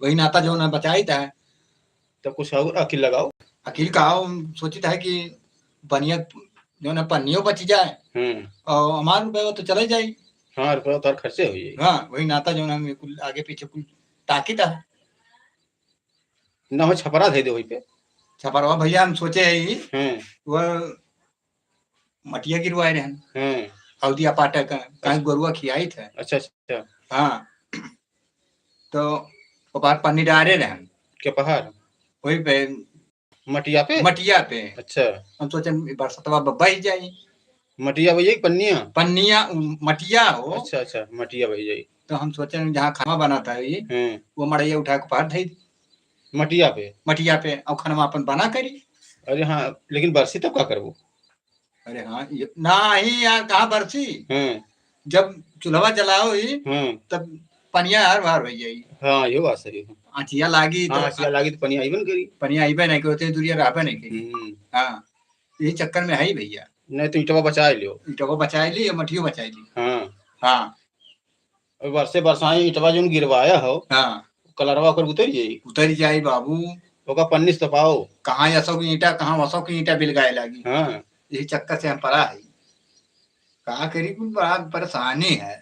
वही नाता जो ना बचाई था। तो कुछ और अकील लगाओ। अकील का सोची था कि बनिया जो ना पन्नियों बच जाए और हमारे रुपये तो चले जाए। हाँ, रुपये तो खर्चे हो जाए। हाँ, वही नाता जो ना कुल आगे पीछे कुल ताकि था ना हो छपरा दे दे वही पे। छपरवा भैया हम सोचे ही वह मटिया गिरवाए रहे हल्दिया पाटक कहीं गोरुआ खियाई थे। अच्छा अच्छा। हाँ, तो वो बार पन्नी डारे रहे के पहाड़ वही पे मटिया पे। अच्छा, हम सोचे बरसतवा बब्बा ही जाए। मटिया भैया पन्निया पन्निया मटिया हो। अच्छा अच्छा, मटिया भैया। तो हम सोचे जहाँ खाना बना था ये वो मड़ैया उठा के पहाड़ दी मटिया पे और खाना अपन बना करी। अरे हाँ, लेकिन बरसी तब क्या करबो। अरे हाँ, ना ही यार कहाँ बरसी। जब चूल्हा जलाओ ही तब पनिया हर बार भैया। हाँ, यो बात सही है। आँचिया लागी तो आँचिया लागी तो पनिया आइबन करी। पनिया आइबे नहीं करते दूरिया रहबे नहीं करी। हाँ, यही चक्कर में है भैया। नहीं तो ईटवा बचा लियो। ईटवा बचा ली मठियो बचा ली। हाँ हाँ, वर्षे बरसाई ईटवा जो गिरवाया हो कलरवा कर उतर जाई बाबू। ओका पन्नी से पाओ कहाँ असो की ईटा कहाँ वसो की ईटा बिलगाए लागी। यही चक्कर से हम पड़ा है। कहा करी कुछ बड़ा परेशानी है।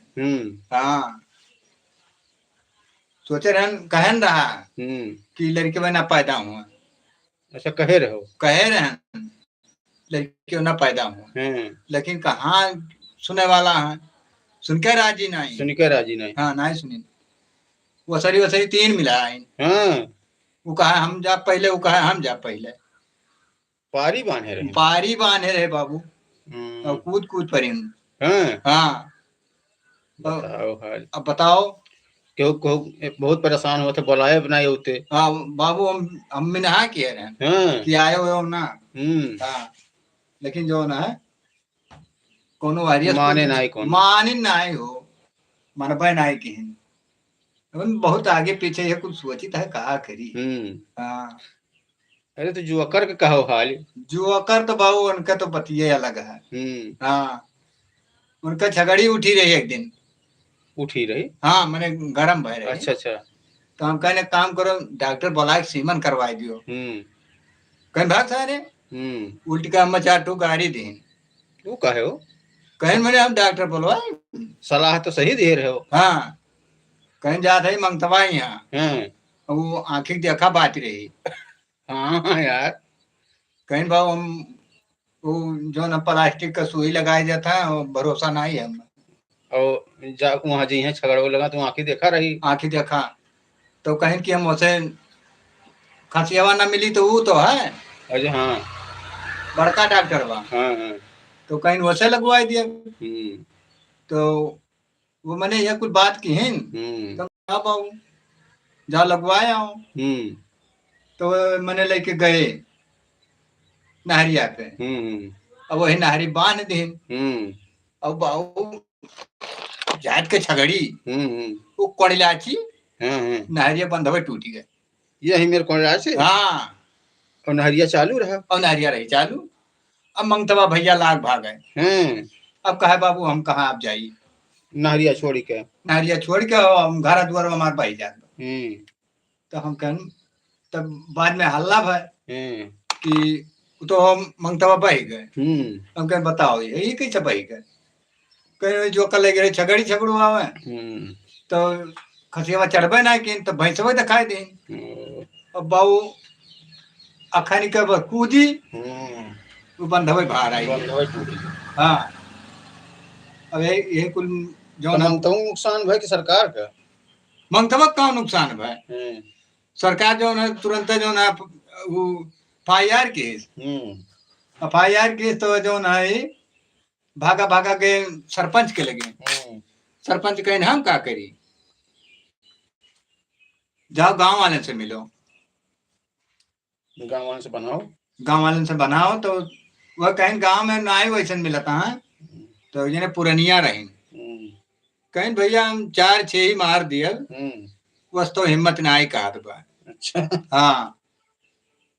हाँ, सोचे रहन कहन रहा कि लड़के में ना पैदा हुआ। अच्छा, कहे रहन लड़के ना पैदा हुआ। लेकिन कहाँ सुने वाला है। सुनकर राजी नहीं। हाँ, नहीं सुनी। वसरी 3 मिला है। वो कहा हम जा पहले, वो कहा हम जा पहले। पारी बांधे रहे बाबू और कूद पर। हाँ, अब बताओ क्यों बहुत परेशान हुआ थे, बुलाए बनाए होते। हाँ बाबू, हम मिनहा किए रहे कि आए हो ना। हाँ, लेकिन जो ना है कोनो माने नहीं हो मनबे नहीं की बहुत आगे पीछे ये कुछ सोचित है कहा करी। हाँ, अरे तो जुआकर का कहो हाल। जुआकर तो बाबू उनका तो बतिये अलग है। हाँ, उनका झगड़ी उठी रही एक दिन। हाँ, मैंने गरम भय रही। अच्छा अच्छा। तो हम कहने काम करो डॉक्टर बोला सीमन करवाई दियो। कहीं भाग सारे उल्टी का हम 4 गाड़ी दी। वो कहे हो कहीं मैंने हम डॉक्टर बोलवाए सलाह तो सही दे रहे हो। हाँ, कहीं जाता ही मंगतवा यहाँ वो आंखी देखा बात रही। हाँ यार, कहीं भाव हम वो जो ना प्लास्टिक का सुई लगाया जाता है वो भरोसा नहीं है। और जा वहाँ जी है झगड़ो लगा तो आंखी देखा तो कहीं कि हम उसे खसियावा ना मिली तो वो तो है। अरे हाँ, बड़का डॉक्टर बा। तो कहीं वैसे लगवाई दिया। तो वो मैंने यह कुछ बात की है तो बाबू जा लगवाया हूँ। तो मैंने लेके गए नहरिया पे। अब वही नहरी बांध दी। अब बाबू जात के झगड़ी वो कड़िलाची नहरिया बंद हो टूट गए। यही मेरे को। हाँ, और नहरिया चालू रहा। और नहरिया रही चालू। अब मंगतवा भैया लाग भाग गए। अब कहा बाबू हम कहाँ आप जाइए नहरिया छोड़ के हम घर द्वार में हमारे भाई जाते। तो हम कह तब बाद में हल्ला भाई कि तो हम मंगतवा बह गए। हम कह बताओ ये कैसे बह गए। कहीं जो कल गए झगड़ू आवे तो खसियावा चढ़बे ना कि तो भैंसवा दिखाई दे। अब बाबू अखानी के कूदी वो बंधवे बाहर आई। हाँ, अब ये कुल जो नुकसान भाई कि सरकार का मंगतवा का नुकसान भाई। सरकार जो है तुरंत जो है वो FIR केस तो जो है भागा के सरपंच के लगे। सरपंच कहे हम क्या करी जाओ गांव वाले से मिलो। गांव वाले से बनाओ तो वह कहीं गांव में ना ही वैसे मिलता है। तो ये पुरनिया रही कहीं भैया हम 4-6 ही मार दिया बस तो हिम्मत ना ही कहा बा। अच्छा। हाँ,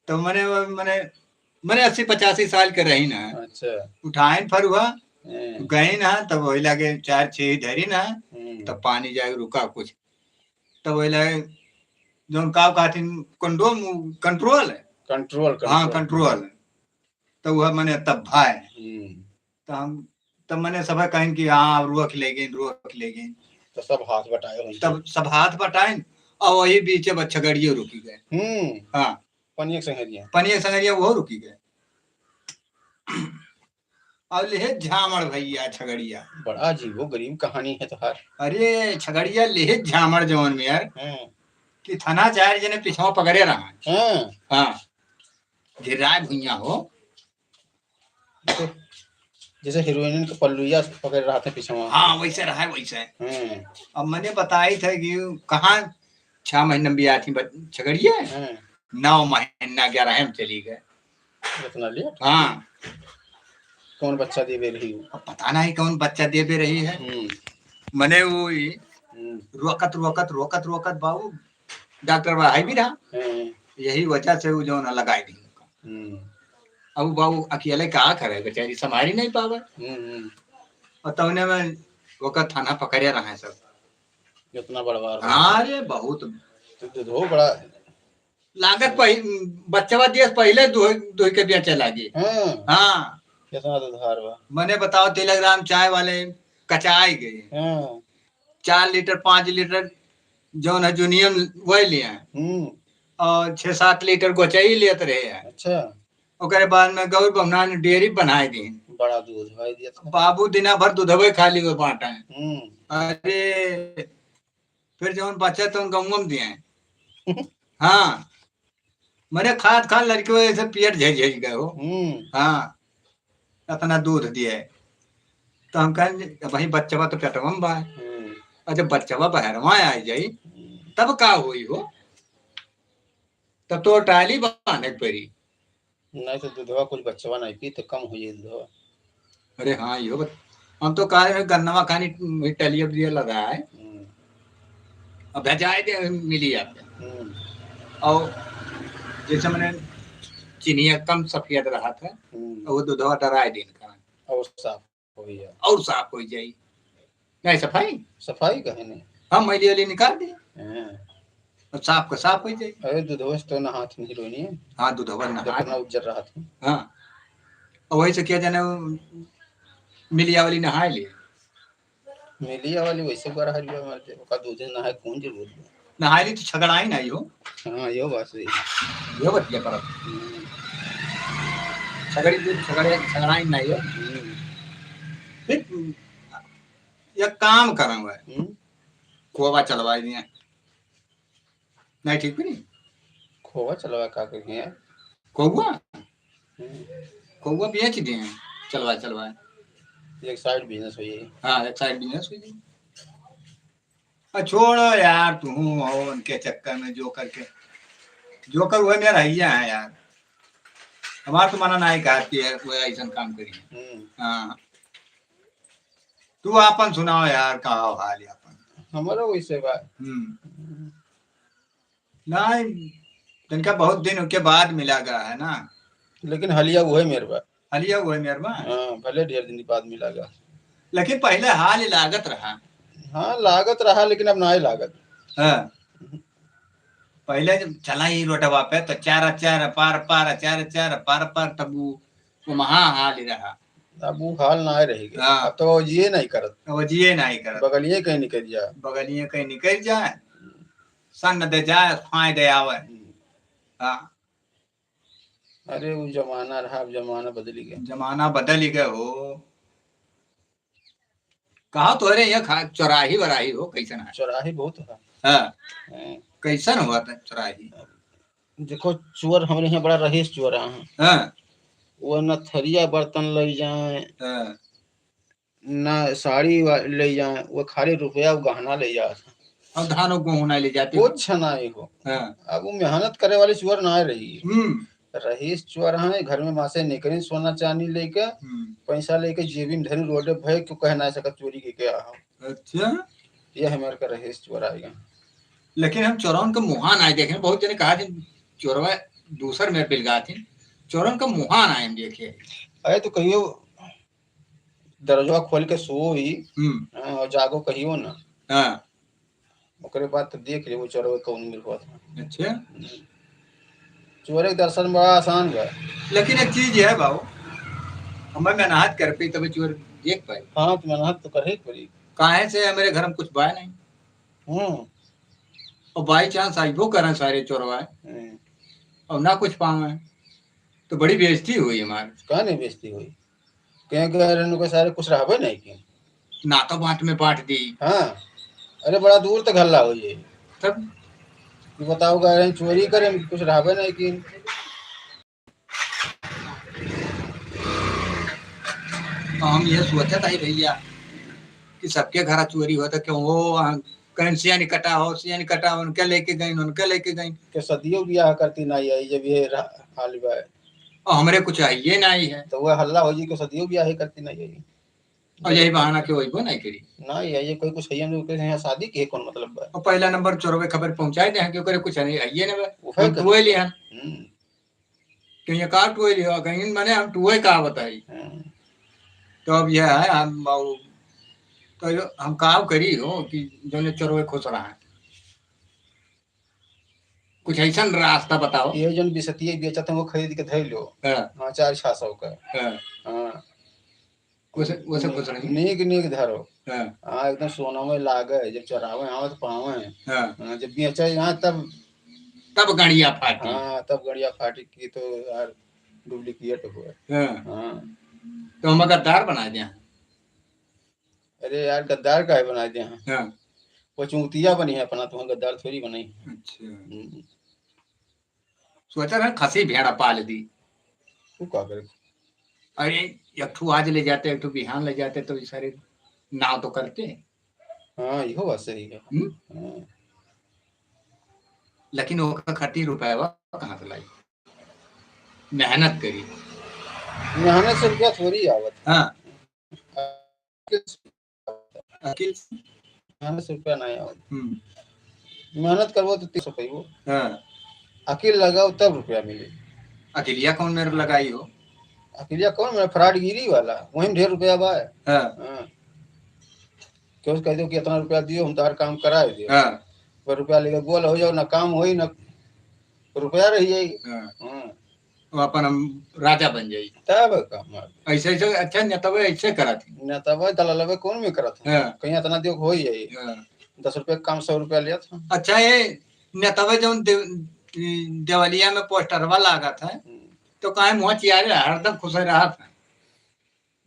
तो मैंने 80-85 साल के रही ना। अच्छा, उठाए फर हुआ गई ना तब वही लगे 4-6 धरी ना तब पानी जाए रुका कुछ तब वही लगे जो का कहथिन कंडोम कंट्रोल है, कंट्रोल हाँ कंट्रोल। तो वह मैंने तब भाई तो हम तब मैंने सब कहें कि हाँ रोक लेंगे तो सब हाथ बटाए, तब सब हाथ बटाए और वही बीच छगड़िए रुकी गए। हाँ पनिया संगरिया वो रुकी गए। और लेहे झामड़ भैया छगड़िया, बड़ा अजीबो गरीब कहानी है तोहार। अरे छगड़िया लेहे झामड़ जवन में यार कि थाना चार जने पिछवा पकड़े रहा। हाँ गिराए भुइया हो, तो जैसे हीरोइन का पल्लुया पकड़ रहा था पिछवा। हाँ वैसे रहा वैसे। अब मैंने बताई था कि कहाँ 6 महीने में बिया थी छगड़िया, 9 महीना 11 में चली गए। इतना लेट? हाँ कौन बच्चा दे रही हो? अब पता नहीं कौन बच्चा दे रही है। मैंने वो रोकत बाबू डॉक्टर भाई भी रहा, यही वजह से वो जो ना लगाई दी। अब बाबू अकेले क्या करे, बेचारी संभाली नहीं पावे। और तबने में वक्त थाना पकड़े रहा है सब। इतना बड़वार? हाँ अरे बहुत तो बड़ा लागत बच्चा दिवस पहले दो के बिया चला गई। हाँ कितना दुधार बा। मैंने बताओ टेलीग्राम चाय वाले कचाई गए। 4 लीटर 5 लीटर जो है जूनियम वही लिया और 6-7 लीटर गोचाई लेते रहे हैं। अच्छा ओकरे बाद में गौर बमना ने डेयरी बनाए दी, बड़ा दूध भाई दिया बाबू दिना भर दूधवे खाली वो बांटा है। अरे फिर जब बच्चा तो गमगम में दिए। हाँ मैंने खाद लड़के ऐसे पेट झेझ गए हो। हाँ इतना दूध दिए तो हम कहें भाई बच्चा तो पेटवा में बा, और जब बच्चा बहरवा आ जाई तब का हुई हो, तब तो टाली बांधे पड़ी। नहीं तो दूधवा कुछ बच्चवा नहीं पी तो कम हो जाए दूधवा। अरे हाँ यो हम तो कह रहे गन्नवा खानी टलिया दिया लगा है, अब भेजाए दे मिली आपके। और जैसे मैंने चीनिया कम सफेद रहा था वो दूधवा डराए दिन का और साफ हो जाए। नहीं सफाई कहने हम मैली वाली निकाल दी साफ का साफ हो जाए। अरे दूधवा तो ना हाथ नहीं रोनी है। हाँ दूधवा ना उज्जर रहा था। हाँ और वही से क्या जाने मिलिया वाली नहाए लिए, मिलिया वाली वैसे बार हरिया मारते का दूध नहाए कौन जरूरत है, नहाए ली तो छगड़ाई नहीं हो। हाँ यो बात सही, यो बतिया कर छगड़ी दूध छगड़ाई नहीं हो। फिर ये काम करूंगा खोवा चलवा दिए नहीं ठीक नहीं, खोवा चलवा का कहीं है खोवा बेच दिए चलवा एक साइड बिजनेस हुई। हाँ एक साइड बिजनेस हुई। छोड़ो यार तू हो उनके चक्कर में जो कर वह मेरा रहिया है यार, हमारा तो माना नहीं कहती है वो ऐसा काम करिए। हाँ तू अपन सुनाओ यार कहा हाल है अपन हमारा वैसे बात नहीं जिनका बहुत दिन के बाद मिला गया है ना, लेकिन हलिया वो है मेरे बात हलिया वो है मेरे बात। हाँ भले ढेर दिन बाद मिला गया, लेकिन पहले हाल ही लागत रहा। हाँ लागत रहा लेकिन अब ना ही लागत। हाँ पहले जब चला ही रोटवा पे तो चार पार तब वो महा हाल ही रहा। अब वो हाल ना रहेगी। हाँ तो जिए नहीं करत, बगलिए कहीं निकल जाए सन दे जाए फायदे आवे। हाँ अरे वो जमाना रहा, अब जमाना बदल ही गया हो। कहा तो अरे ये चौराही वराही हो कैसन है? चौराही बहुत है। हाँ कैसन हुआ था चौराही? देखो चोर हमारे यहाँ बड़ा रहीस चोर है। वो न थरिया बर्तन ले जाए न साड़ी ले जाए, वो खाली रुपया गहना ले जाए और धानों गहना ले जाते कुछ नहीं हो। अब वो मेहनत करे वाली चोर ना रही, रहीस चोर है घर में मासे निकली सोना चांदी लेके पैसा लेके जेबी में धरी रोडे भय क्यों कह ना सका चोरी के क्या। अच्छा ये हमारे का रहीस चोर आएगा। लेकिन हम चोरन का मुहान आए देखे, बहुत जने कहा थे चोरवा दूसर में पिलगा थे, चोरन का मुहान आए हम देखे। अरे तो कहियो दरवाजा खोल के सो ही और जागो कहियो ना। ओकरे बाद तो देख ले वो चोरवे कौन मिल हुआ था। अच्छा, चोरे के दर्शन बड़ा आसान है, लेकिन एक चीज है बाबू, हमें मेहनत कर पे तभी चोर देख पाए। हाँ तो मेहनत तो कर ही पड़ी। काहे से मेरे घर में कुछ बाय नहीं, और बाई चांस आइबो करें सारे चोरवाए और ना कुछ पावे तो बड़ी बेइज्जती हुई हमारी। कहा नहीं बेइज्जती हुई, कहीं सारे कुछ रहबे नहीं की ना तो बांट में बांट दी। हाँ, अरे बड़ा दूर तक हल्ला हो ये तब बताओ गए चोरी करे कुछ रहबे नहीं की। हम ये सोचा था ही भैया कि सबके घर चोरी होता, क्यों वो कहीं सिया नहीं कटा हो, सिया नहीं कटा, उनके लेके गई के सदियों ब्याह करती नहीं आई जब ये हाल बा और हमरे कुछ आइए नहीं है तो वो हल्ला हो जी के सदियों ब्याह ही करती नहीं आई, और यही बहाना के वही नहीं करी नहीं है ये कोई कुछ है यहाँ शादी के कौन मतलब बा। और पहला नंबर चोरवे खबर पहुंचाए दे कि ओकरे कुछ नहीं आइए ना हम टुए लिया कि ये का टुए लिया कहीं माने हम टुए का बताई। तो अब यह है हम तो हम काम करी हो कि जो ने चोरवे खुश रहा है, कुछ ऐसा रास्ता बताओ। ये जो बिसतिये बेचत है वो खरीद के धर लो। हाँ 400-600 का। हाँ वैसे खुश रही नीक धरो। हाँ एकदम सोना में लागे जब चरावे हाँ तो पावे जब बेचे यहाँ तब गड़िया फाटी। हाँ तब गड़िया फाटी की तो यार डुप्लीकेट हुआ। हाँ तो हम गद्दार बना दिया। अरे यार गद्दार का है बना दिया। वो चूतिया बनी है अपना, तो गद्दार थोड़ी बनी। अच्छा सोचा था खसी भेड़ा पाल दी। तू क्या करे? अरे एक आज ले जाते एक बिहान ले जाते तो सारे नाव तो करते। हाँ यो बात सही है। लेकिन वो खट्टी रुपया कहाँ से लाई, मेहनत करी, मेहनत से रुपया थोड़ी आवत। हाँ मेहनत से रुपया नहीं आवत। मेहनत करवो तो 300 पाइबो। हाँ अकेले लगाओ तब रुपया मिले। अकेलिया कौन मेरे लगाई हो? अकेलिया कौन मेरा फ्रॉडगिरी वाला वही ढेर रुपया बा। हाँ क्यों कह दो कि इतना रुपया दियो हम तार काम करा दियो। हाँ पर रुपया लेके गोल हो जाओ ना काम हो ही ना रुपया रह जाएगी। हाँ अपन हम राजा बन जाई तब काम ऐसे ऐसे। अच्छा नेतावे ऐसे करा थी, नेतावे दलालवे कौन में करा था। कहीं इतना दियो हो ही जाई। 10 रुपया काम 100 रुपया लिया था। अच्छा ये नेतावे जो देवलिया में पोस्टरवा लगा था तो काहे मुँह चियारे हरदम खुश रहा था।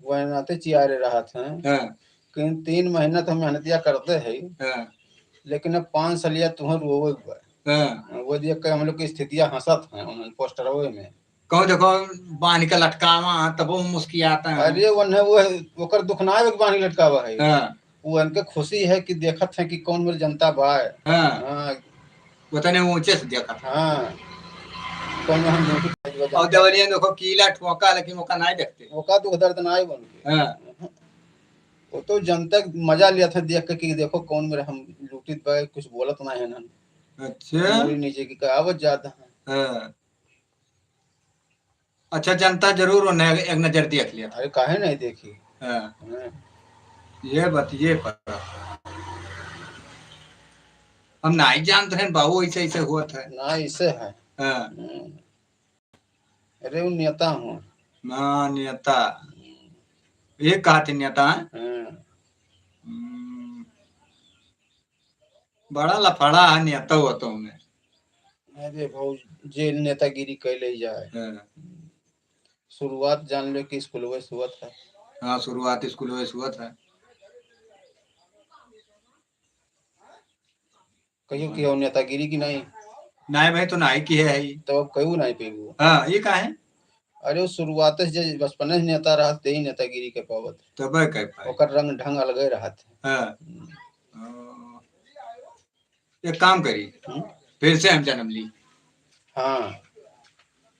वो नाते चियारे रहा था। कहीं 3 महीना तो मेहनतिया करते है। लेकिन अब 5 सालिया तुम्हें रोवे हुआ। वो देख के हम लोग की स्थितियां हंसत हैं उन पोस्टरवे में। कहो देखो बांध के लटकावा तब वो मुस्कियाता है। अरे वो ओकर दुख ना है बांध लटकावा है। वो उनके खुशी है कि देखत है कि कौन मेरी जनता बा है। हां वो तने ऊंचे से देखत। हां कौन हम और देवलिया देखो कीला ठोका लेकिन ओका नहीं देखते, ओका दुख दर्द नहीं बन के। हां वो तो जनता मजा लिया था देख के कि देखो कौन मेरे हम लूटित बा कुछ बोलत नहीं है ना। अच्छा नीचे की कहावत ज्यादा है। हां अच्छा जनता जरूर उन्हें एक नजर देख लिया। अरे काहे नहीं देखी। हां ये बताइए पर हम नहीं जानते हैं बाबू ऐसे ऐसे हुआ था ना ऐसे है। अरे वो नेता हूँ ना नेता ये कहा थे नेता बड़ा लफड़ा है नेता हुआ तो उन्हें। अरे भाऊ जेल नेतागिरी कैले जाए। शुरुआत जान लो कि स्कूल में हुआ था। हाँ शुरुआत स्कूल में हुआ था। कहियो कि हो नेतागिरी की नहीं नहीं भाई तो नहीं की है तो अब कहू नहीं पेगू। हाँ ये का है? अरे वो शुरुआत से बचपन से नेता रहा ते ही नेतागिरी के पावत तब कह ओकर रंग ढंग अलग ही रहा था। हाँ एक काम करी फिर से हम जन्म ली। हाँ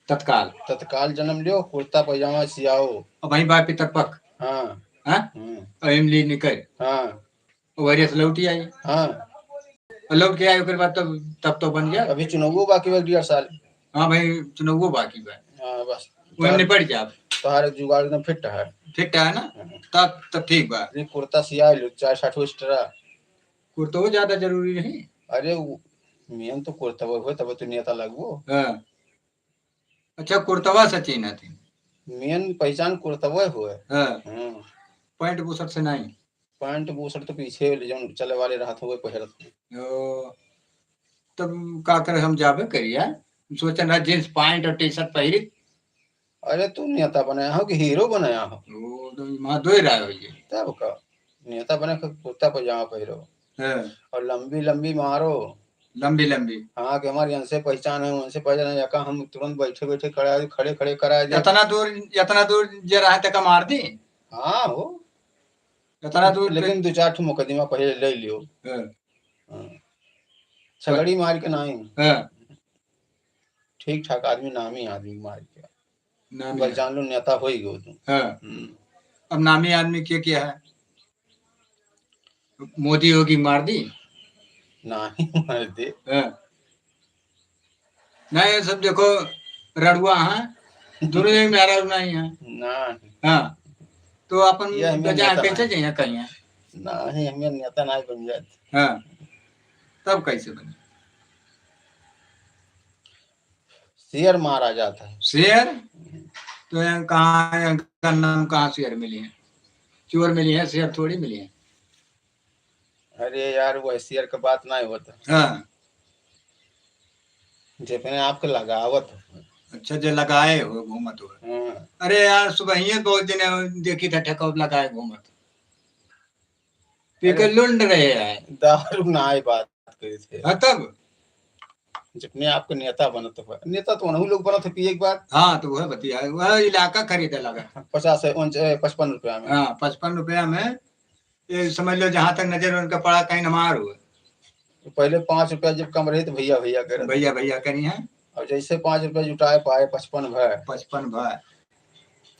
तत्काल जन्म लियो कुर्ता पजामा सियाओ और वहीं बाप पितर पक। हाँ हाँ इमली निकल। हाँ वायरस लौटी आई। हाँ लौट के आए बाद तब तो बन गया। अभी चुनाव बाकी 1.5 साल। हाँ भाई चुनाव बाकी बा। हाँ बस वही निपट जा तोहार जुगाड़ एकदम फिट है ना। तब ठीक बा कुर्ता सिया लो 4-60 एक्स्ट्रा कुर्तवा ज्यादा जरूरी नहीं। अरे मेन तो कुर्तवा हो तब तो नेता लगवो। अच्छा कुर्तवा सचिन है मेन पहचान कुर्तवा हुए। पैंट बुशर्ट से नहीं। पैंट बुशर्ट तो पीछे जो चले वाले रहत हुए पहरत। तब का करे हम जाबे करिए सोचन रहा जींस पैंट और टी शर्ट पहरी। अरे तू नेता बनाया हो कि हीरो बनाया हो? वो तो वहां दो ही रहा हो ये तब का नेता बने कुर्ता पजामा पहरो और लंबी लंबी मारो। लंबी लंबी हाँ कि हमारी उनसे पहचान है उनसे पहचान है या हम तुरंत बैठे बैठे खड़े खड़े करा दे। इतना दूर जे रहा तक मार दी। हाँ हो इतना दूर लेकिन 2-4 ठो मुकदमा पहले ले लियो। छगड़ी मार के नहीं। ठीक ठाक आदमी नामी आदमी मार के पहचान लो नेता हो ही गो तुम। अब नामी आदमी क्या है? मोदी होगी मार दी नहीं मार दे। नहीं सब देखो रड़ुआ है दोनों में मेरा नहीं है ना। हाँ तो अपन गजा कैसे जाइए कहीं नहीं हमें नेता नहीं बन जाते। हाँ तब कैसे बने? शेर मारा जाता है। शेर तो कहाँ का नाम कहाँ शेर मिली है? चोर मिली है शेर थोड़ी मिली है। अरे यार वो शेर का बात नहीं होता। हाँ जितने आपको लगावत। अच्छा जो लगाए हो घूमत हो। अरे यार सुबह ही बहुत दिन देखी था ठेका लगाए घूमत पी के लुंड रहे हैं दारू नाई बात करे थे। हाँ तब जितने आपके नेता बनत हो नेता तो उन्हीं लोग बनत पिए एक बार। हाँ तो वह बतिया वह इलाका खरीदे लगा 55 रुपया में। हाँ 55 रुपया में ये समझ लो जहाँ तक नजर उनका पड़ा कहीं नमार हुआ। पहले 5 रुपया जब कम रहे तो भैया भैया करे भैया भैया करी है और जैसे 5 रुपया जुटाए पाए 55 भाई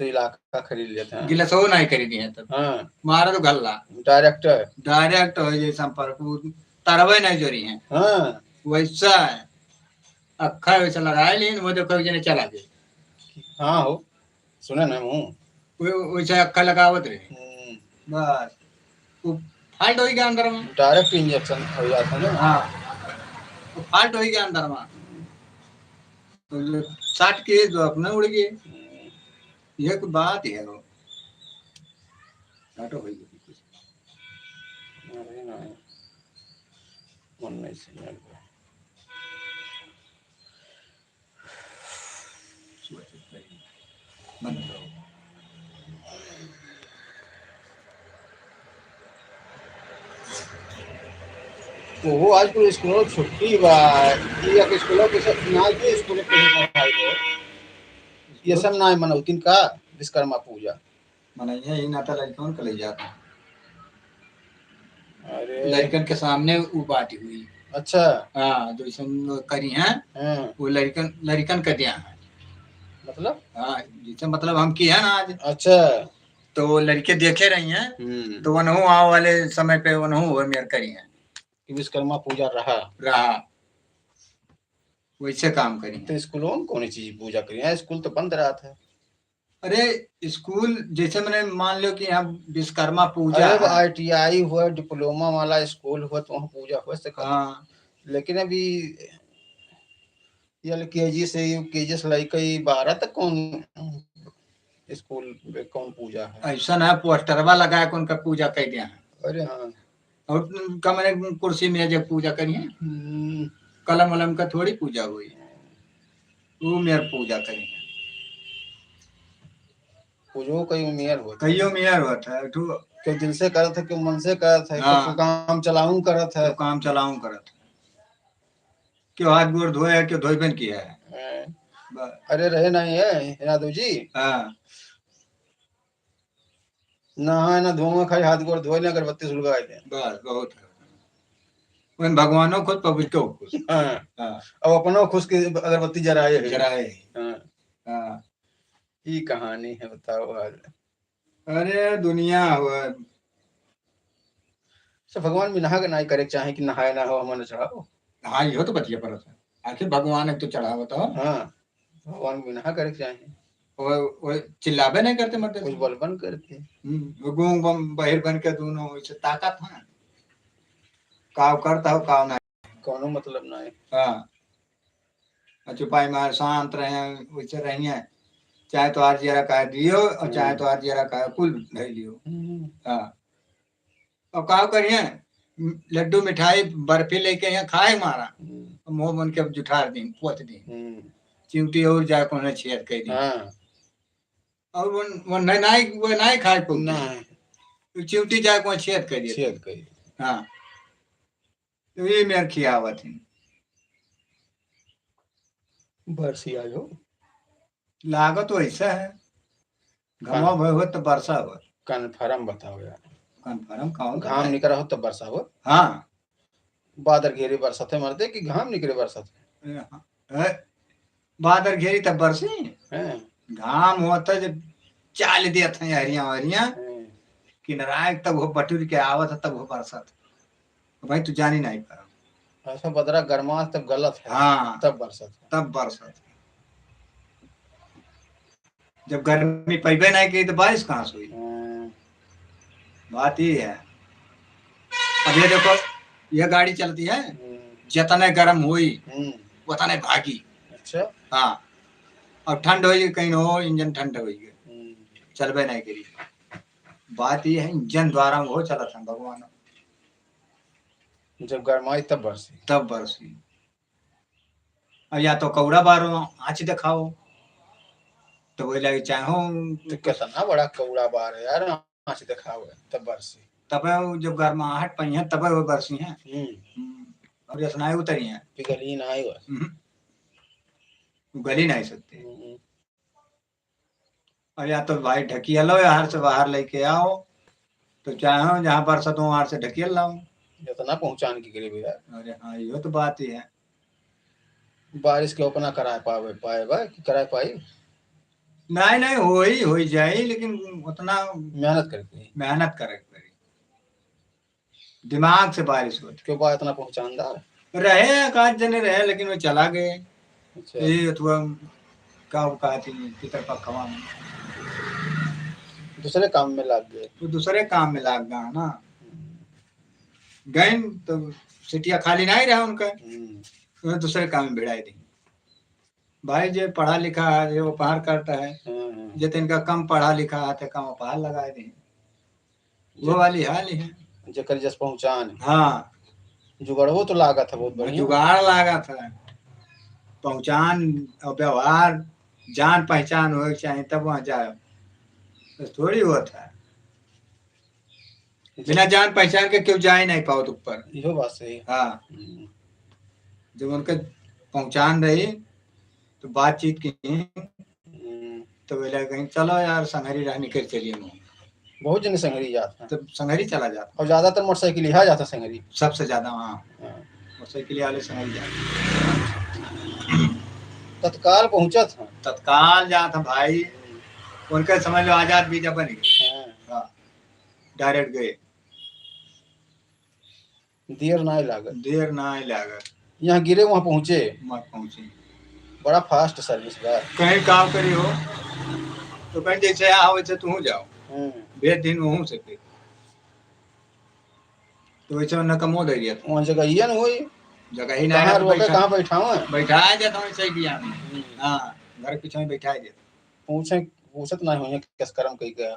तो इलाका खरीद लेते हैं। गिलासो नहीं खरीदी है तब। हाँ मारा तो गल्ला डायरेक्ट हो ये संपर्क तरवे नहीं जोरी है। हाँ वैसा है अखा वैसा लगाए लेकिन वो देखो जने चला गए। हाँ हो सुने ना मुँह वैसा अखा लगावत रहे बस फाल्ट हो गया अंदर में डायरेक्ट इंजेक्शन हो जाता है ना। हाँ फाल्ट हो गया अंदर में तो 60 के जो अपने उड़ गए। यह कोई बात है वो फाल्ट हो गई कुछ अरे नहीं मन नहीं से वो आज पूरे स्कूलों छुट्टी बा ये के स्कूलों के सब ना के स्कूल के पढ़ाई हो ये सब ना मनौतिन का विश्वकर्मा पूजा मनाइए ही ना तो लड़कों को ले जाता। अरे लड़कन के सामने वो बात हुई। अच्छा हाँ जो इसमें करी हैं वो लड़कन का दिया है मतलब हाँ जैसे मतलब हम किया ना आज। अच्छा तो वो लड़के देखे रही हैं तो वनहु आओ वाले समय पे वनहु मेयर करी हैं विश्वकर्मा पूजा रहा वैसे काम करी। तो स्कूलों में कौन चीज पूजा करी है? स्कूल तो बंद रहा था। अरे स्कूल जैसे मैंने मान लो कि यहाँ विश्वकर्मा पूजा ITI हुआ डिप्लोमा वाला स्कूल हुआ तो वहाँ पूजा हो सकता। हाँ लेकिन अभी LKG से UKG से लेकर 12 तक कौन स्कूल में कौन पूजा है? ऐसा ना पोस्टरवा लगा के उनका पूजा कर दिया है। अरे हाँ और कमरे कुर्सी में जब पूजा करिए कलम वलम का थोड़ी पूजा हुई वो मेयर पूजा करेंगे पूजो कई मेयर होता है तो के दिल से करत है के मन से करत है हाँ। काम चलाऊं करत है क्यों हाथ गोड़ धोया क्यों धोईबन किया है। अरे रहे नहीं है यादव जी हाँ नहा ना धोवा खाली हाथ गोड़ धोए ना अगरबत्ती सुलगाए दे बस बहुत है भगवानों खुद पब्लिक को खुश। हाँ अब अपनों खुश के अगरबत्ती जराए हाँ हाँ ये कहानी है बताओ आज। अरे दुनिया हुआ सब भगवान भी नहा के नहीं करे चाहे कि नहाए ना हो हमने चढ़ाओ। हाँ यो तो बतिया पर आखिर भगवान है तो चढ़ावा तो हाँ भगवान भी नहा करे चाहे वो चिल्लाबे नहीं करते मत कुछ बलबन करते गूंग बम बहिर बन के दोनों ताकत है काव करता हो काव ना कोनो मतलब नहीं। हाँ चुपाई मार शांत रहे वैसे रहिए, चाहे तो आज जरा कह दियो और चाहे तो आज जरा कह कुल धर लियो। हाँ और काव करिए लड्डू मिठाई बर्फी लेके यहाँ खाए मारा मुंह मन के जुठार दी पोत दी चिमटी और जाए को छेद कर दी और वो नहीं खाए को ना चिमटी जाए को छेद कर दी छेद कर। हाँ तो ये मेरे खियावत है बरसी आयो लागत वैसा है घमा भय हो तो वर्षा हो। कन्फर्म बताओ यार, कन्फर्म कौन घाम निकला हो तो वर्षा हो। हाँ बादल घेरी बरसाते मरते कि घाम निकले बरसाते। बादल घेरी तब बरसी घाम होता जब चाल दिया था हरिया हरिया किनारा तब वो बटूर के आवत तब वो बरसात भाई तू जानी नहीं पाया ऐसा बदरा गर्मा तब गलत है। हाँ तब बरसात जब गर्मी पैबे नहीं की तो बारिश कहाँ से हुई। बात ये है। अब ये देखो ये गाड़ी चलती है जितने गर्म हुई उतने भागी। अच्छा हाँ और ठंड हो कहीं हो इंजन ठंड हो चलबे नहीं करी। बात ये है इंजन द्वारा वो चला था भगवान जब गर्माई तब बरसी और या तो कौड़ा बारो आँच दिखाओ तो वो लगे चाहो तो कितना बड़ा कौड़ा बार है यार आँच दिखाओ तब बरसी तब जब गर्माहट पई है तब वो बरसी है और ये सुनाई उतरी है पिघली नहीं गली नहीं सकते। और या तो भाई ढकिया लो यार से बाहर लेके आओ तो चाहे जहाँ बरसत हो वहां से ढकिया लाओ इतना पहुंचाने की गरीब यार। अरे हाँ ये तो बात ही है। बारिश के अपना कराए पाई नहीं हो जाए लेकिन उतना मेहनत करे दिमाग से बारिश होती क्यों बा इतना पहुंचानदार रहे काज जने रहे लेकिन वो चला गए। अच्छा ये अथवा का पितर पखवा में दूसरे काम में लग गए तो दूसरे काम में लग गया ना गए तो सिटिया खाली नहीं रहा उनका तो दूसरे काम में भिड़ाई दी। भाई जो पढ़ा लिखा है जो उपहार करता है जो इनका कम पढ़ा लिखा है तो कम उपहार लगाए दी वो वाली हाल ही है जकर जस पहुंचान। हाँ जुगाड़ तो लागत है बहुत बढ़िया जुगाड़ लागत है पहचान और व्यवहार जान पहचान हो चाहिए तब वहां जाए तो थोड़ी होता है बिना जान पहचान के क्यों जाए नहीं पाओ ऊपर। यो बात सही। हाँ जब उनके पहचान रही तो बातचीत की तो बोला कहीं चलो यार संघरी रह निकल चलिए बहुत जन संघरी जाता तो संघरी चला जाता और ज्यादातर मोटरसाइकिल ही जाता संघरी सबसे ज्यादा वहाँ मोटरसाइकिल वाले संघरी जाते तत्काल पहुंचा था तत्काल जाता भाई उनके समझ लो आजाद बीजा बन गए डायरेक्ट गए देर ना लागत यहाँ गिरे वहाँ पहुंचे बड़ा फास्ट सर्विस कहीं काम करी हो तो कहीं जैसे आओ वैसे तुम जाओ भेज दिन वहू से फिर तो वैसे न कमो दे दिया वहाँ जगह ही न होई जगह ही ना कहाँ बैठाऊं बैठाया जाता हूँ सही दिया में हाँ घर के पीछे बैठाया जाता पूछत नहीं होने किस कर्म कही गया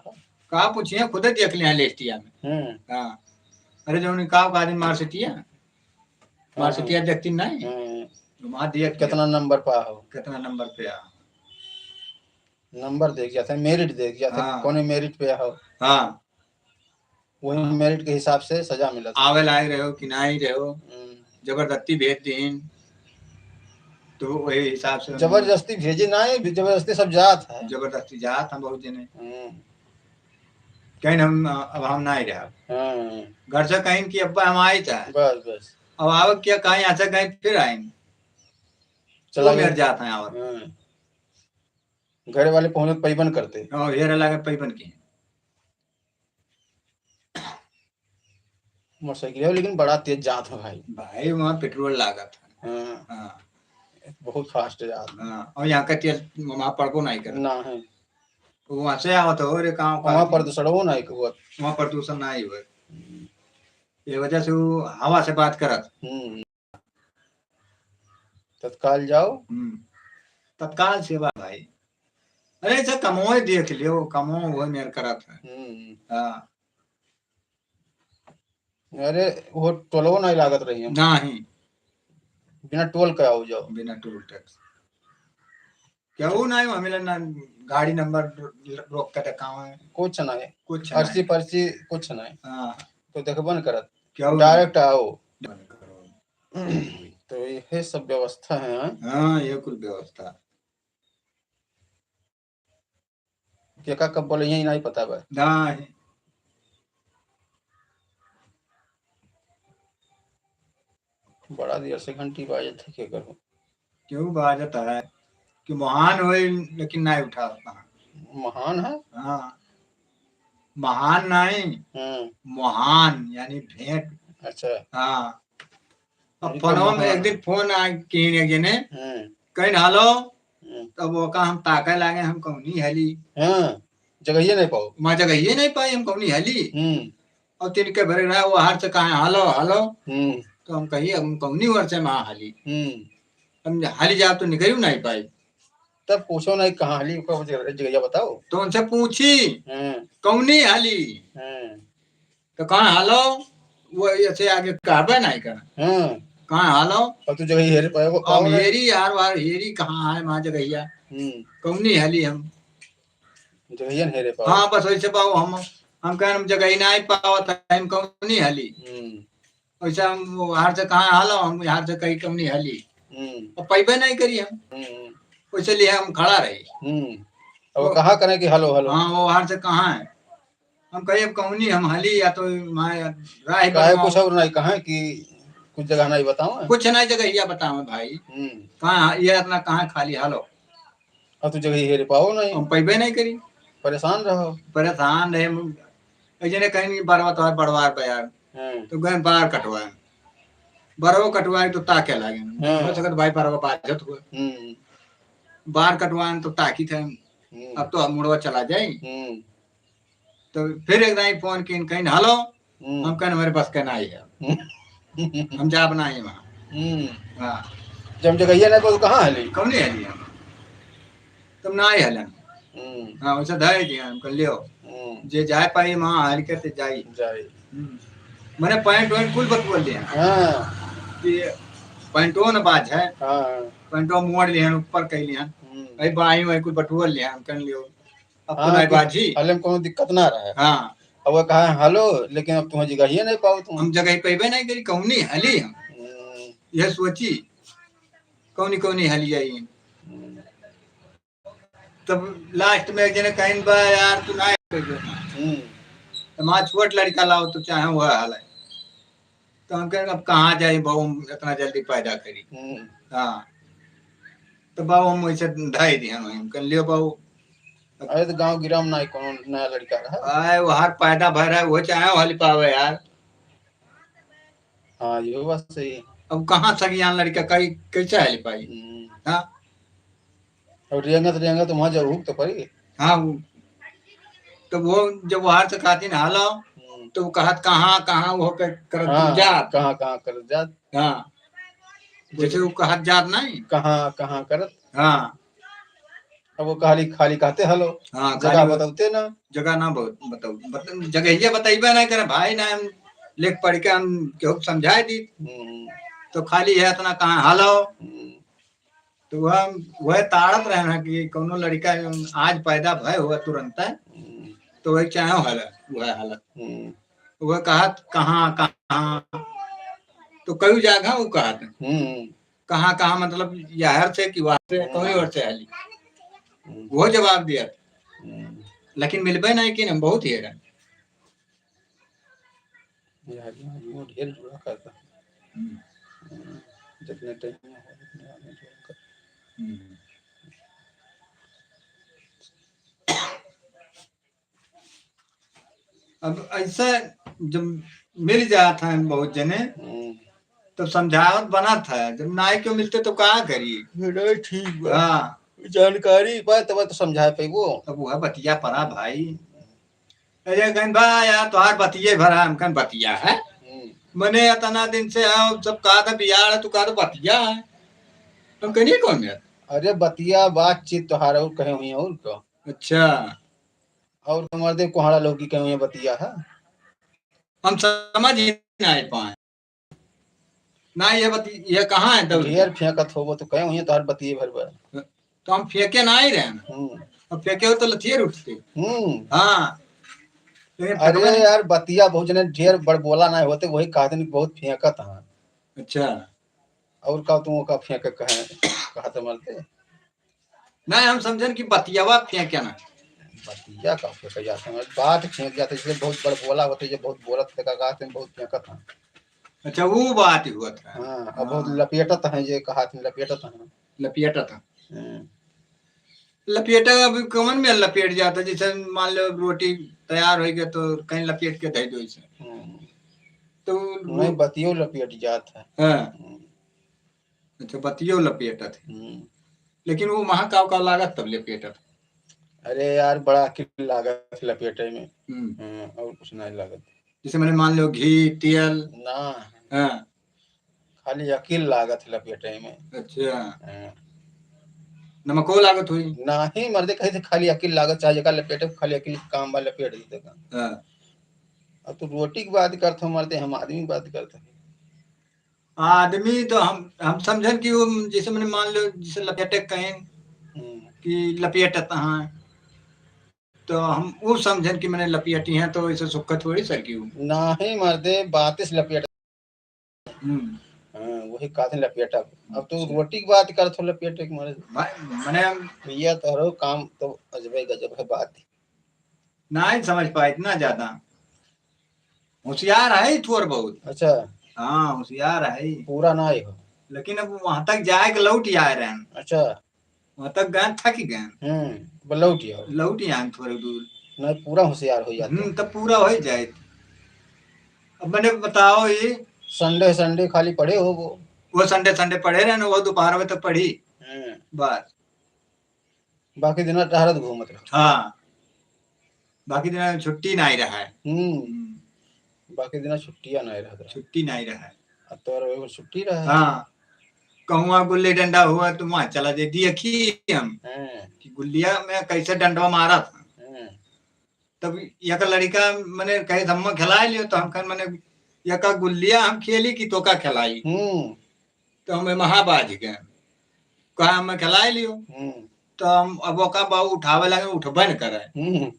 कहा पूछिए खुद देख लिया लेस्टिया में। हाँ अरे जो उन्हें कहा आदमी मार्सिटिया देखती नहीं वहाँ दिया कितना नंबर पे हो कितना नंबर पे आ नंबर देख जाता है मेरिट देख जाता है कौन मेरिट पे हो। हाँ वही मेरिट के हिसाब से सजा मिला आवे लाए रहे हो कि नहीं रहे हो जबरदस्ती भेज दीन तो वही हिसाब से जबरदस्ती भेजे ना जबरदस्ती सब जात है जबरदस्ती जात हम बहुत जने कहीं हम अब हम नहीं रहे घर से कहीं कि अब्बा हम आए था बस अब आओ क्या कहीं ऐसा कहीं फिर आएंगे चलो मेरे जाते हैं और घर वाले पहुंचे पैबन करते हेर लगे पैबन की मोटरसाइकिल है लेकिन बड़ा तेज जात है भाई वहाँ पेट्रोल लागत है बहुत फास्ट जात और यहाँ का तेल वहाँ पड़बो नहीं कर ना है वहाँ से आवत हो रे कहाँ वहाँ प्रदूषण नहीं हुआ वहाँ प्रदूषण नहीं हुआ ये वजह से वो हवा से बात करत। तत्काल जाओ। तत्काल सेवा भाई। अरे ऐसा कमोए देख लियो, कमो वो मेरे करत है। हाँ अरे वो टोलो नहीं लागत रही है। नहीं, बिना टोल का आओ जाओ, बिना टोल टैक्स क्या वो नहीं हमें ना गाड़ी नंबर रोक के दिखाओ है कुछ नहीं, कुछ अर्सी पर्ची कुछ नहीं। हाँ तो देखबन करत क्या डायरेक्ट आओ। तो ये सब व्यवस्था है। हाँ ये कुल व्यवस्था क्या कब बोले यही नहीं पता बा। नहीं बड़ा देर से घंटी बाजे थे क्या करो। क्यों बाजत है कि महान हो लेकिन नहीं उठा। महान है। हाँ महान नहीं महान यानी भेंट। अच्छा हाँ अब फोन में एक दिन फोन आ की ने कहीं हालो तब वो का हम ताके लागे हम कौनी हली। जगह ये नहीं पाओ, मां जगह ये नहीं पाई हम कौनी हली। और तिनके भरे रहा वो हार से कहा हालो हालो तो हम कहिए हम कौनी वर से मां हली। हम हाली जाब तो निकल नहीं पाई। तब पूछो नहीं कहाँ हली जगह बताओ। तो उनसे पूछी कौनी हली तो कहाँ हालो वो ऐसे आगे कहबे नहीं कर कहाँ हालो अब तू जगह हेरे पाएगो। अब हेरी यार वार हेरी कहाँ है मां जगहिया कौनी हली हम जगह हेरे पाओ। हाँ बस वैसे पाओ हम कह हम जगह नहीं पाओ हम कौनी हली वैसे हम हार से कहाँ हालो हम हार से कहीं कौनी हली और पैबे नहीं करी हम वैसे लिए हम खड़ा रही। अब कहाँ करें कि हलो हलो। हाँ वो हार से कहाँ है हम कहिए कौनी हम हली या तो राह कुछ और नहीं कहा कि कुछ जगह नहीं बताओ। कुछ नहीं जगह या बताओ भाई कहाँ ये अपना कहाँ खाली हालो। अब तू जगह हेरे पाओ नहीं, हम पैबे नहीं करी परेशान रहे ऐसे कहीं बारवा तो बड़वार पे यार तो गए बार कटवाए बरवा कटवाए तो ताके लागे भाई बरवा बाजत हुए बार कटवाए तो ताकी थे अब तो मुड़वा चला जाए। तो फिर एक दिन फोन की कहीं हालो हम कहने मेरे पास कहना ही है हम जा बना है वहाँ। हाँ जब जगह ये नहीं तो कहाँ हली कौन नहीं हली हम तुम ना ही हलन। हाँ वैसे धाय दिया हम कर लियो जे जाए पाई वहाँ हल करते जाई जाए मैंने पैंट वैंट कुल बतवल दिया कि पैंटो न बाज है पैंटो मोड़ लिया ऊपर कह लिया भाई बाई वही कुल बटुअल लिया हम कर लियो अब तो नहीं बाजी हले में कोनो दिक्कत ना रहे। हाँ अब वो कहा हेलो लेकिन अब तुम जगह ही नहीं पाओ तुम हम जगह पैबे नहीं करी कौनी हली हम यह सोची कौनी कौनी हली आई तब लास्ट में एक जने कहीं बा यार तू ना माँ छोट लड़का लाओ तो चाहे वह हाल है तो हम कहें अब कहाँ जाए बहु इतना जल्दी पैदा करी। हाँ तो बाबू हम वैसे ढाई दिया हम कर लियो बाबू अरे तो गांव गिराम ना कौन नया लड़का रहा आए वो हर पैदा भर है वो चाहे हली पावे यार। हाँ ये बात सही। अब कहाँ सगियान लड़का कई कैसे हली पाई। हाँ और रेंगा तो वहां जरूर तो पड़ी। हाँ तो वो जब बाहर से खाती ना हालो तो कहत कहाँ वो कर जात कहाँ कर जात। हाँ जैसे वो कहत जात नहीं कहाँ करत। हाँ अब वो खाली कहते हलो। हाँ जगह बताते ना जगह ना बताओ जगह ये बताइबे नहीं करे भाई ना हम लिख पढ़ के हम क्यों समझाए दी तो खाली है इतना कहाँ हालो तो वह ताड़त रहना कि कोनो लड़का आज पैदा भय हुआ तुरंत है तो वही चाहे वह हालत वह कहत कहाँ तो कई जगह वो कहत कहाँ मतलब यहर से कि वहां से कहीं और से हाली वो जवाब दिया लेकिन मिलबे नहीं कि बहुत ही हैरान ढेर जुड़ा करता जितने टाइम अब ऐसा जब मिल जाता है बहुत जने तो समझावत बना था जब नाई क्यों मिलते तो कहाँ करिए ठीक हाँ जानकारी पाए तब तो समझा पे वो अब वह बतिया पड़ा भाई अरे भाई यार तो हर बतिये भरा हम बतिया है मैंने इतना दिन से सब कहा था बिहार है, तू कहा था बतिया है, तुम कहीं कौन है? अरे बतिया बातचीत तोहार और कहे हुई और को। अच्छा, और मर्दे कोहड़ा लोग की कहे हुई बतिया है, हम समझ ही नहीं पाए ना। ये कहाँ है? ढेर फेंकत हो वो तो कहे हुई तोहार बतिये भर भर, तो हम फेंके ना ही रहे, अब फेंके हो तो लथियर उठते। हाँ अरे यार बतिया बहुत जने ढेर बड़ बोला ना होते, वही कहते नहीं बहुत फेंकत है। अच्छा, और का तुम का फेंक कहे कहते मरते नहीं, हम समझन कि बतियावा फेंके ना, बतिया का फेंक जाते हैं, बात फेंक जाते जैसे बहुत बड़ बोला होते, जो बहुत बोलत थे का कहते बहुत फेंकत है। अच्छा, वो बात हुआ था। हाँ, अब बहुत लपेटत है, जे कहा लपेटत है, लपेटत है। लपेटा अभी कमन में लपेट जाता, जैसे मान लो रोटी तैयार हो गया तो कहीं लपेट के दे दो इसे, तो नहीं बतियो लपेट जाता है। हाँ, अच्छा, बतियो लपेटत है, लेकिन वो महाकाव का लागत तब लपेटत। अरे यार बड़ा किल लागत लपेटे में, और कुछ नहीं लागत। जैसे मैंने मान लो घी तेल ना, हाँ, खाली अकिल लागत लपेटे में। अच्छा, नमको लागत हुई नहीं मर्दे कहे थे खाली अकिल लागत, चाहे जगह लपेटे खाली अकिल काम वाला लपेट देगा। अब तो रोटी की बात करते मर्दे, हम आदमी की बात करते हैं। आदमी तो हम समझन कि वो जैसे मैंने मान लो जैसे लपेटे कहें कि लपेटत हाँ, तो हम वो समझन कि मैंने लपेटी है तो इसे सुक्का थोड़ी सर की नहीं मर्दे बात से लपेट, वही कहते लपेटा। अब तो रोटी की बात कर थो लपेटे के मैंने भैया तो काम तो अजबे गजब है बात, नहीं समझ पाए इतना ज्यादा। होशियार है थोड़ा बहुत। अच्छा, हाँ होशियार है, पूरा ना हो, लेकिन अब वहां तक जाए के लौट ही आए रहे। अच्छा, वहां तक गए थक गए, लौट ही आए थोड़े दूर, नहीं पूरा होशियार हो जाते तब पूरा हो जाए। अब मैंने बताओ ये संडे संडे खाली पढ़े हो वो संडे संडे पढ़े रहे ना, वो दोपहर में तक पढ़ी बस, बाकी दिन टहरत घूमत रहो। हाँ, बाकी दिन छुट्टी नहीं रहा है। बाकी दिन छुट्टियां नहीं रहा, छुट्टी नहीं रहा है, अब तो छुट्टी रहा। हाँ, कहूँ गुल्ली डंडा हुआ तो वहां चला दे देखी हम कि गुल्लिया में कैसे डंडा मारा था। तब एक लड़का मैंने कहे धम्मा खिला लियो, तो हम कह मैंने एक गुल्लिया हम खेली कि तो का खिलाई, तो हमें महाबाज गए कहा हमें खिला लियो, तो हम अब का बाबू उठावे लगे, उठबे न करे,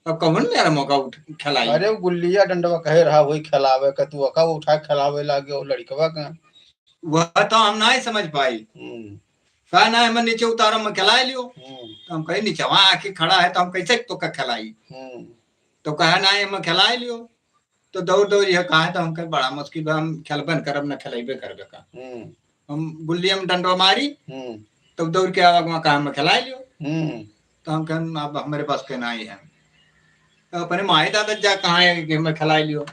अब कौन मेरा मौका खिलाई। अरे गुल्लिया डंडवा कहे रहा वही खिलावे का, तू अका उठा खिलावे लागे और लड़कवा का वह तो हम नहीं समझ पाई। कहा ना मैं नीचे उतारा मैं खिला लियो, तो हम कहे नीचे वहां आके खड़ा है तो हम कैसे तो का खिलाई, तो कहा ना मैं खिला लियो, तो दौड़ दौड़ यह कहा, तो हम कहे बड़ा मुश्किल हम खेलबन करब न खिलाइबे करबे का, हम गुल्लिया में डंडवा मारी तब दौड़ के आवाग में कहा मैं खिला लियो, तो हम कहें अब हमारे पास के नहीं है, तो अपने माई दादा जा कहा है कि मैं खिला लियो,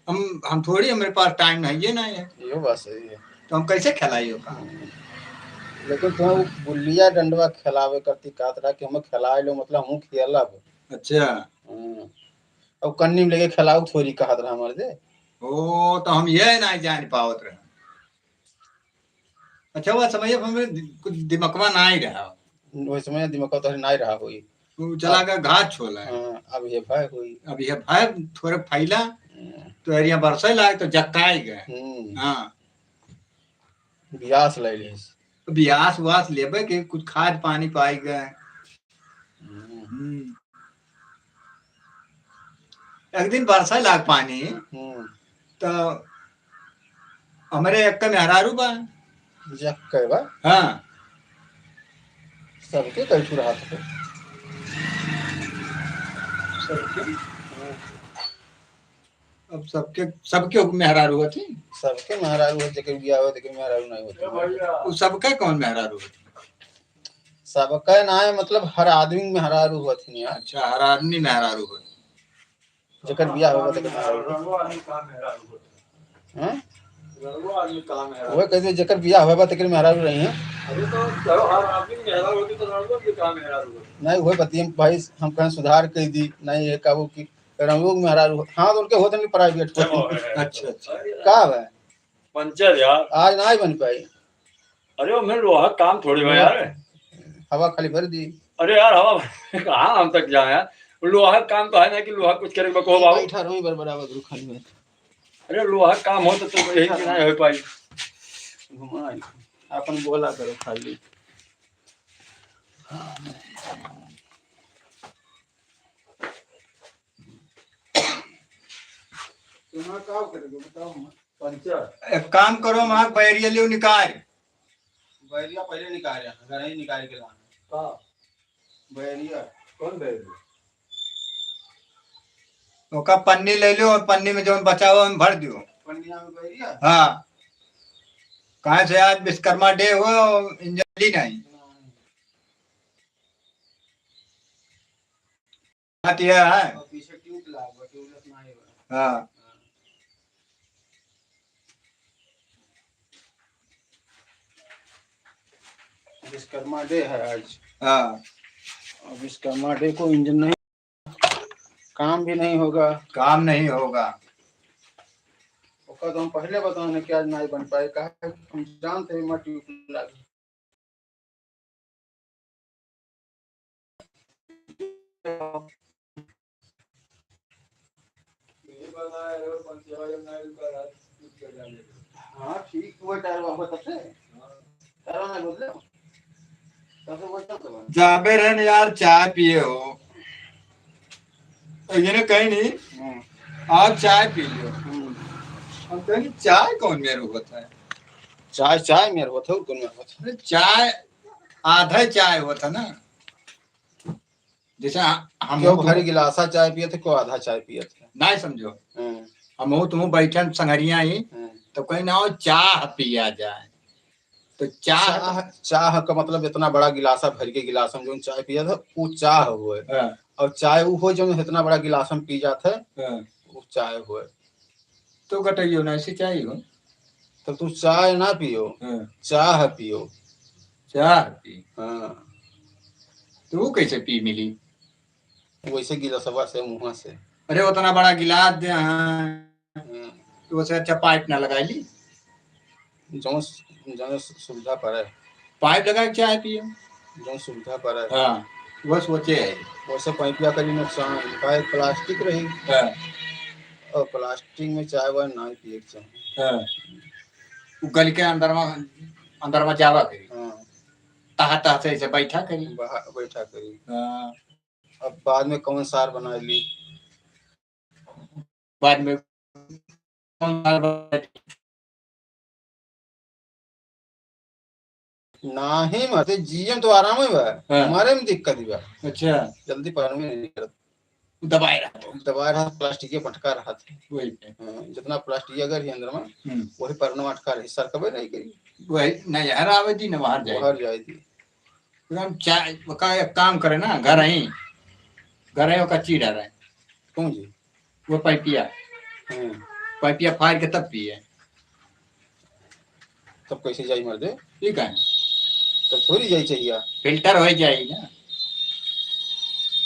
हम थोड़ी हमारे पास टाइम नहीं है, नहीं है ये बात सही है, तो हम कैसे खिलाइयो का। लेकिन तुम गुल्लिया डंडवा खिलावे करती कातरा कि हमें खिला लो, मतलब हम खेलब। अच्छा, अब कन्नी में लेके खिलाऊ थोड़ी कहा था हमारे दे, ओ तो हम ये नहीं जान पावत रहे। अच्छा वो समय हमें कुछ दिमकवा नहीं रहा, वो समय दिमकवा तो नहीं रहा हुई, चला गया घाट छोला है। अब ये भाई हुई, अब ये भाई थोड़े फैला तो एरिया बरसे लाए तो जक्काई गए। हाँ, ब्यास ले ली, ब्यास वास लेबे के कुछ खाद पानी पाई गए। एक दिन बरसा लाग पानी, तो हमारे एक में हरारू बा जक्के बा, हाँ सबके कैठू रहा था, अब सबके सबके मेहरारू होती, सबके मेहरारू होते, जके बिया हो जके मेहरारू नहीं होते, वो सबका कौन मेहरारू होती, सबका ना है मतलब हर आदमी मेहरारू होती। अच्छा, हर आदमी मेहरारू होती, जकर बिया होगा तके मेहरारू हैं, वो कैसे जकर बिया होगा तके मेहरारू रही हैं। अरे तो हर आदमी मेहरारू होती तो लड़को के काम मेहरारू होती नहीं, वो बतियम भाई हम कहें सुधार कर दी नहीं है काबू की रंगूक में हरा हाँ तो उनके होते नहीं प्राइवेट। अच्छा का है पंचर यार आज ना ही बन पाई। अरे वो मेरे लोहा काम थोड़ी है यार, हवा खाली भर दी। अरे यार हवा कहाँ हम तक जाए यार, लोहा काम तो है ना कि लोहा कुछ करे बको बाबू बैठा रहो बर बराबर खाली में। अरे लोहा काम हो तो यही कि नहीं हो पाई। घुमा अपन बोला करो खाली। एक काम करो वहां बैरिया लियो निकाल। बैरिया पहले निकाल घर ही निकाल के लाना। बैरिया कौन बैरिया? ओका पन्नी ले लो और पन्नी में जो बचा हुआ भर दियो। पन्निया में बैरिया हाँ कहाँ से आज विश्वकर्मा डे हो इंजन ही नहीं है। पीछे ट्यूब लगा ट्यूबलेस नहीं है। हाँ विश्वकर्मा डे है आज। हाँ विश्वकर्मा डे को इंजन नहीं काम भी नहीं होगा। काम नहीं होगा तो हम पहले बताने कि आज नहीं बन पाए कहा हम जानते हैं मट्टी लगी। हाँ ठीक वो टायर बाबा तब से टायर ना बदले तब से वो तब जाबे रहने यार चाय पिए हो ये ना कहीं नहीं आप चाय पी लो। हम कहेंगे चाय कौन मेरे होता है? चाय चाय मेरे होता है कौन मेरे होता है? चाय आधा चाय होता ना जैसे हम क्यों भरी गिलासा चाय पिए थे को आधा चाय पिए थे नहीं समझो। हम तुम बैठन संगरिया ही तो कहीं ना चाह पिया जाए तो चाह का मतलब इतना बड़ा गिलासा भर के गिलास में जो चाय पिया था वो चाह हुए और चाय वो हो जो इतना बड़ा गिलास में पी जाता है वो चाय हुए तो गटइयो ना ऐसी चाय हो तो तू चाय ना पियो चाह पियो चाह पी। हाँ तो वो कैसे पी मिली वैसे गिलासवा से मुँह से। अरे उतना बड़ा गिलास दे तो वैसे अच्छा पाइप ना लगा ली जो सुविधा पर है पाइप लगा के चाय पियो जो सुविधा पर है। हाँ वो सोचे है वैसे पाइपिया करी नुकसान पाइप प्लास्टिक रही और प्लास्टिक में चाय वाय नहीं पिए चाहिए। गल के अंदर में जावा करी तहा तहा से ऐसे बैठा करी बैठा करी। अब बाद में कौन सार बना ली बाद में कौन सार नहीं मरते जीएम तो आराम है हमारे में दिक्कत ही बा। अच्छा जल्दी पैर में नहीं करत दबाए रहा प्लास्टिक के पटका रहा था वही जितना प्लास्टिक अगर ही अंदर में वही परना मटका रही सर कभी नहीं करी वही नहीं यार आवे दी ना बाहर जाएगी हम चाय का एक काम करे ना घर ही का चीड़ा रहे कौन जी वो पाइपिया फाड़ के तब पिए तब कैसे जाई मर दे ठीक है तब थोड़ी जाई चाहिए फिल्टर हो जाए ना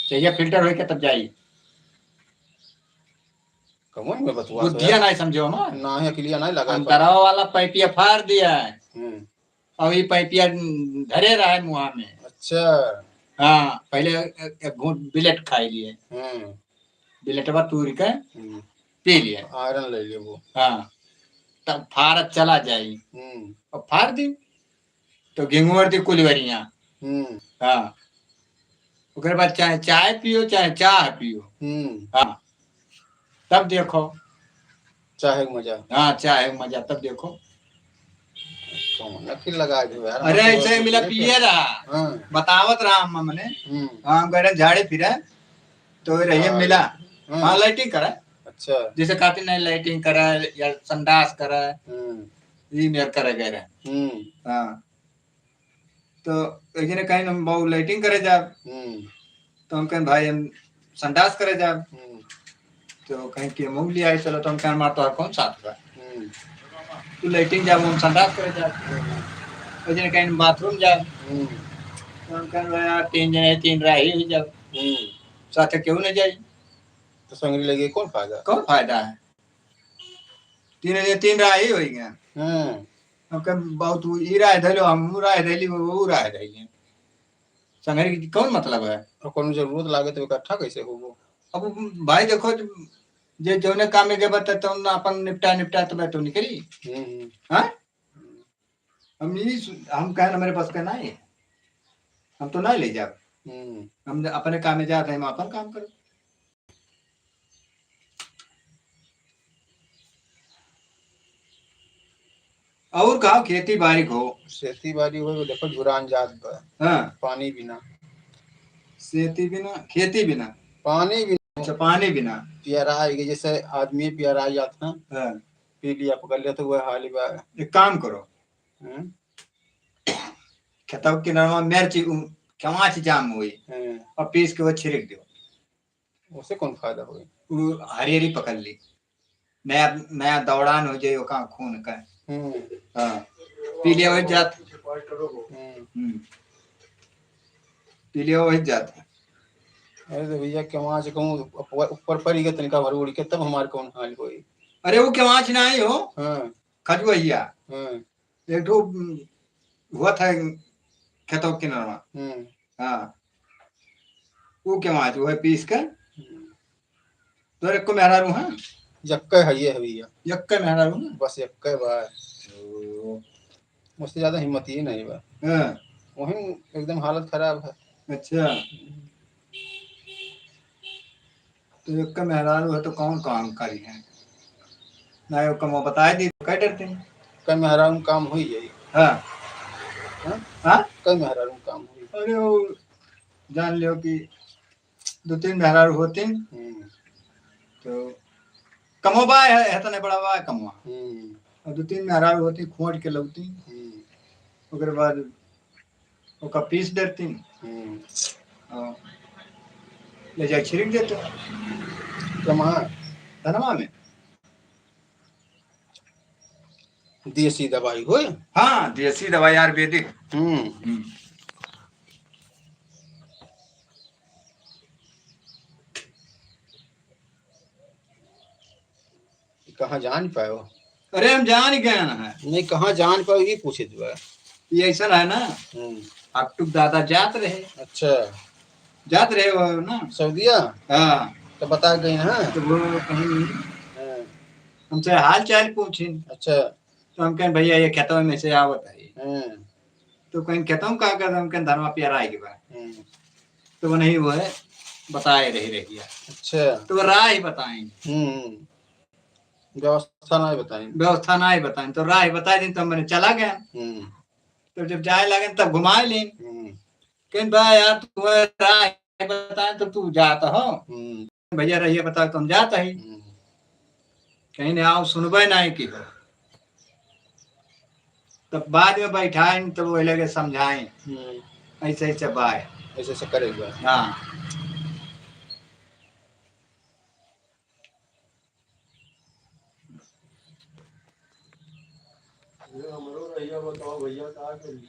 चाहिए फिल्टर हो के तब जाई कमन में बतवा बुद्धिया नहीं समझो ना ना है क्लियर नहीं लगा अंतराव वाला पाइपिया फाड़ दिया है और ये पाइपिया धरे रहा है मुँह में। अच्छा हाँ पहले एक घूंट बिलेट खाई लिए बिलेटवा तूर के पी लिए आयरन ले लिए वो हाँ तब फाड़ चला जाये और फाड़ दी तो गेंगुर दी कुलवरिया हाँ उसके बाद चाहे चाय पियो चाहे चाह पियो हाँ तब देखो चाहे मजा हाँ चाहे मजा तब देखो नखिल लगा दो यार। अरे ऐसे मिला पिए रहा बतावत रहा हम मने हाँ गए झाड़े फिरे तो रही मिला हाँ लाइटिंग करा अच्छा जैसे काफी नहीं लाइटिंग करा या संडास करा ये मेरे करे गए हाँ तो एक ने कहीं हम बहुत लाइटिंग करे जा तो हम कहें भाई हम संडास करे जा तो कहीं के मुंह लिया है चलो तो हम कहें मारता कौन साथ का तू लाइटिंग जा हम संडास करे जा एक ने कहीं बाथरूम जा तो हम कहें यार तीन जने तीन राही हो जा साथ क्यों न जाए तो संगरी लगे कौन फायदा है? तीन राय ही होई गया। हम कब बहुत ई राय धैलो, हम राय धैली, वो राय धैली, संगरी की कौन मतलब है? और कौन जरूरत लागे तो इकट्ठा कैसे होगो? अब भाई देखो, जे जोने काम में गए तो अपन निपटा तो निकली। हाँ, हम कहना मेरे पास कहना है, हम तो नहीं ले जाओ, हम अपने काम में जाते हैं, हम अपन काम करो। और कहा खेती बाड़ी हो देखो झुरान जात बा। हाँ, पानी बिना, खेती बिना पानी बिना। अच्छा, पानी बिना पियरा है, जैसे आदमी पियरा जाता है, हाँ, पी लिया पकड़ लिया तो वह हाल बा। एक काम करो, खेतों के नरमा मिर्ची कमाच जाम हुई और पीस के वो छिड़क दो, उससे कौन फायदा हुई? वो हरी हरी पकड़ ली, नया दौड़ान हो जाए का खून का। हाँ, पी लिया वही जात, पी लिया वही जात। अरे तो भैया कमा से कहूँ ऊपर पड़ी गए तनिका भर उड़ के तब हमारे कौन हाल होई? अरे वो कमाच ना ही हो, खजुआ एक ठो हुआ था खेतों के नरमा। हाँ, वो कमाच वो है पीस कर तो एक को मेहरा रू। हाँ, यक्का है ये भैया, यक्का मेहरा रू, बस यक्का बा, उससे ज्यादा हिम्मत ही नहीं बा। वही एकदम हालत खराब है। अच्छा, तो एक का मेहरारू है तो कौन काम करी है ना? वो कम बता दी कह डरते हैं, कई मेहरारू काम हुई है। हाँ, हाँ, कई मेहरारू काम हुई। अरे वो जान लियो कि 2-3 मेहरारू होती तो कमोबा है तो नहीं बड़ा बा कमवा, और 2-3 मेहरारू होती खोट के लगती, उसके बाद ओका पीस डरती, ले जाए छिड़क देते धनमा में देसी दवाई हो। हाँ, देसी दवाई आयुर्वेदिक। कहाँ जान पाओ? अरे हम जान ही गए ना है, नहीं कहाँ जान पाओ ये पूछे तो ये ऐसा है ना, आप टुक दादा जात रहे। अच्छा, जात रहे वो ना सऊदिया। हाँ, तो बता गई ना, तो वो कहीं हमसे हाल चाल पूछे। अच्छा, तो हम कहें भैया ये खेतों में से आवत है, तो कहीं खेतों का कर हम कहें धर्मा प्यारा आएगी बात, तो वो नहीं, वो है बताए रही। अच्छा, तो वो राह ही बताएंगे, व्यवस्था ना ही बताएं तो राह बताए दिन तो मैंने चला गया। तो जब जाए लगे तब घुमा ले, कहीं भाई यार तू राह बताए तो तू जाता हो, भैया रहिए बताओ तुम जाता ही, कहीं नहीं आओ सुनबे नहीं की हो। तब बाद में बैठाए तो वो लगे समझाएं, ऐसे ऐसे बाय ऐसे करेगा। हाँ, हमरो रहिया बताओ भैया का करी।